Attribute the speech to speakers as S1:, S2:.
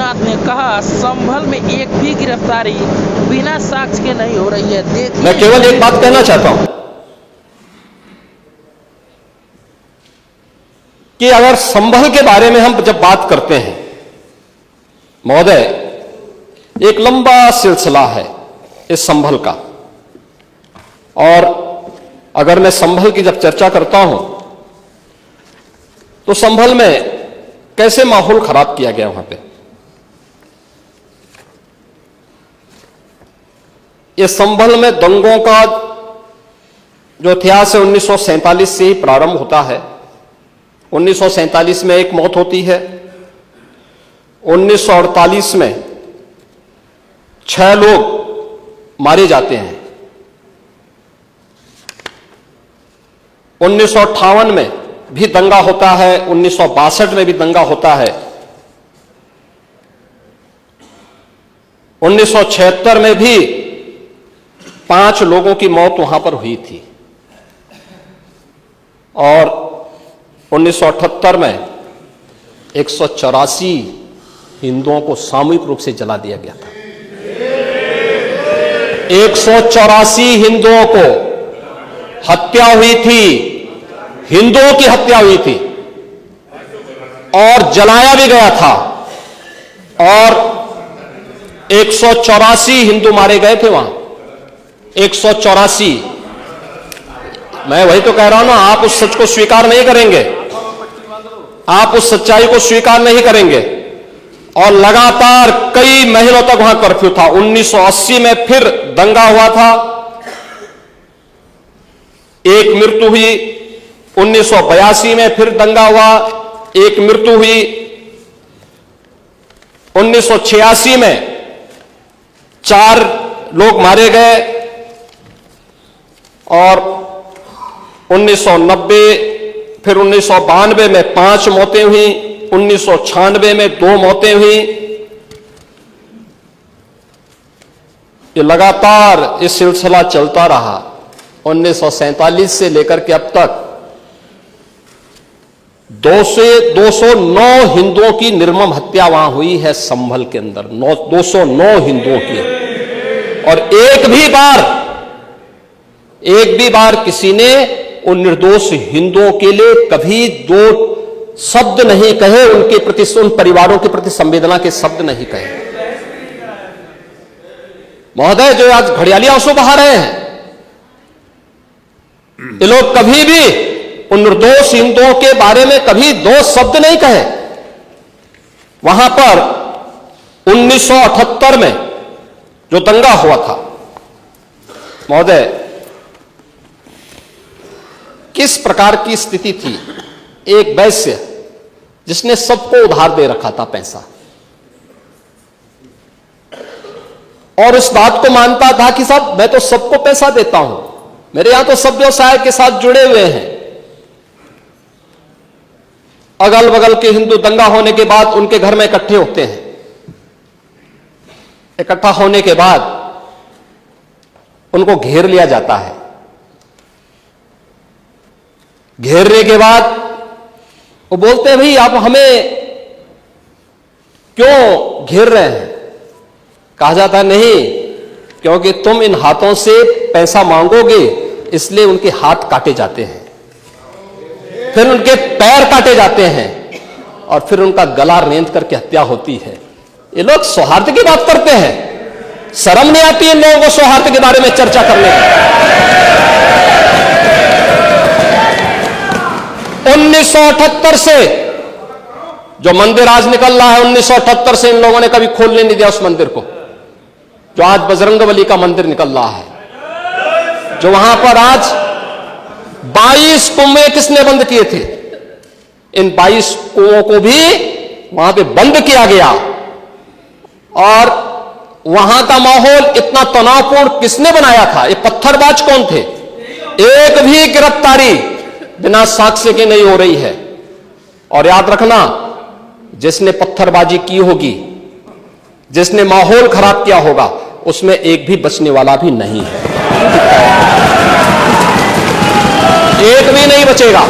S1: नाथ ने कहा, संभल में एक भी गिरफ्तारी बिना साक्ष्य के नहीं हो रही है। देखिए,
S2: मैं केवल एक बात कहना चाहता हूं कि अगर संभल के बारे में हम जब बात करते हैं महोदय, एक लंबा सिलसिला है इस संभल का, और अगर मैं संभल की जब चर्चा करता हूं तो संभल में कैसे माहौल खराब किया गया वहां पे। ये संभल में दंगों का जो इतिहास है 1947 से ही प्रारंभ होता है। 1947 में एक मौत होती है, 1948 में 6 लोग मारे जाते हैं, 1958 में भी दंगा होता है, 1962 में भी दंगा होता है, 1976 में भी 5 लोगों की मौत वहां पर हुई थी, और 1978 में 184 हिंदुओं को सामूहिक रूप से जला दिया गया था। 184 हिंदुओं को हत्या हुई थी, हिंदुओं की हत्या हुई थी और जलाया भी गया था, और 184 हिंदू मारे गए थे वहां। 184। मैं वही तो कह रहा हूं ना, आप उस सच को स्वीकार नहीं करेंगे, आप उस सच्चाई को स्वीकार नहीं करेंगे, और लगातार कई महीनों तक वहां कर्फ्यू था। 1980 में फिर दंगा हुआ था, एक मृत्यु हुई। 1982 में फिर दंगा हुआ, एक मृत्यु हुई। 1986 में 4 लोग मारे गए, और 1990 फिर 1992 में 5 मौतें हुई, 1996 में 2 मौतें हुई। ये लगातार ये सिलसिला चलता रहा 1947 से लेकर के अब तक। 209 हिंदुओं की निर्मम हत्या वहां हुई है संभल के अंदर, 209 हिंदुओं की, और एक भी बार किसी ने उन निर्दोष हिंदुओं के लिए कभी 2 शब्द नहीं कहे, उनके प्रति, उन परिवारों के प्रति संवेदना के शब्द नहीं कहे। महोदय, जो आज घड़ियाली आंसू बहा रहे हैं, ये लोग कभी भी उन निर्दोष हिंदुओं के बारे में कभी 2 शब्द नहीं कहे। वहां पर 1978 में जो दंगा हुआ था महोदय, किस प्रकार की स्थिति थी। एक वैश्य जिसने सबको उधार दे रखा था पैसा, और उस बात को मानता था कि साहब मैं तो सबको पैसा देता हूं, मेरे यहां तो सब व्यवसाय के साथ जुड़े हुए हैं। अगल बगल के हिंदू दंगा होने के बाद उनके घर में इकट्ठे होते हैं। इकट्ठा होने के बाद उनको घेर लिया जाता है। घेरने के बाद वो बोलते हैं, भाई आप हमें क्यों घेर रहे हैं। कहा जाता है, नहीं, क्योंकि तुम इन हाथों से पैसा मांगोगे, इसलिए उनके हाथ काटे जाते हैं, फिर उनके पैर काटे जाते हैं, और फिर उनका गला रेंद करके हत्या होती है। ये लोग सौहार्द की बात करते हैं, शर्म नहीं आती इन लोगों को सौहार्द के बारे में चर्चा करने की। 1978 से जो मंदिर आज निकल रहा है, 1978 से इन लोगों ने कभी खोलने नहीं दिया उस मंदिर को, जो आज बजरंगबली का मंदिर निकल रहा है, जो वहां पर आज 22 कुएं किसने बंद किए थे। इन 22 कुओं को भी वहां पे बंद किया गया, और वहां का माहौल इतना तनावपूर्ण किसने बनाया था। ये पत्थरबाज कौन थे। एक भी गिरफ्तारी बिना साक्ष्य के नहीं हो रही है। और याद रखना, जिसने पत्थरबाजी की होगी, जिसने माहौल खराब किया होगा, उसमें एक भी बचने वाला भी नहीं है, एक भी नहीं बचेगा।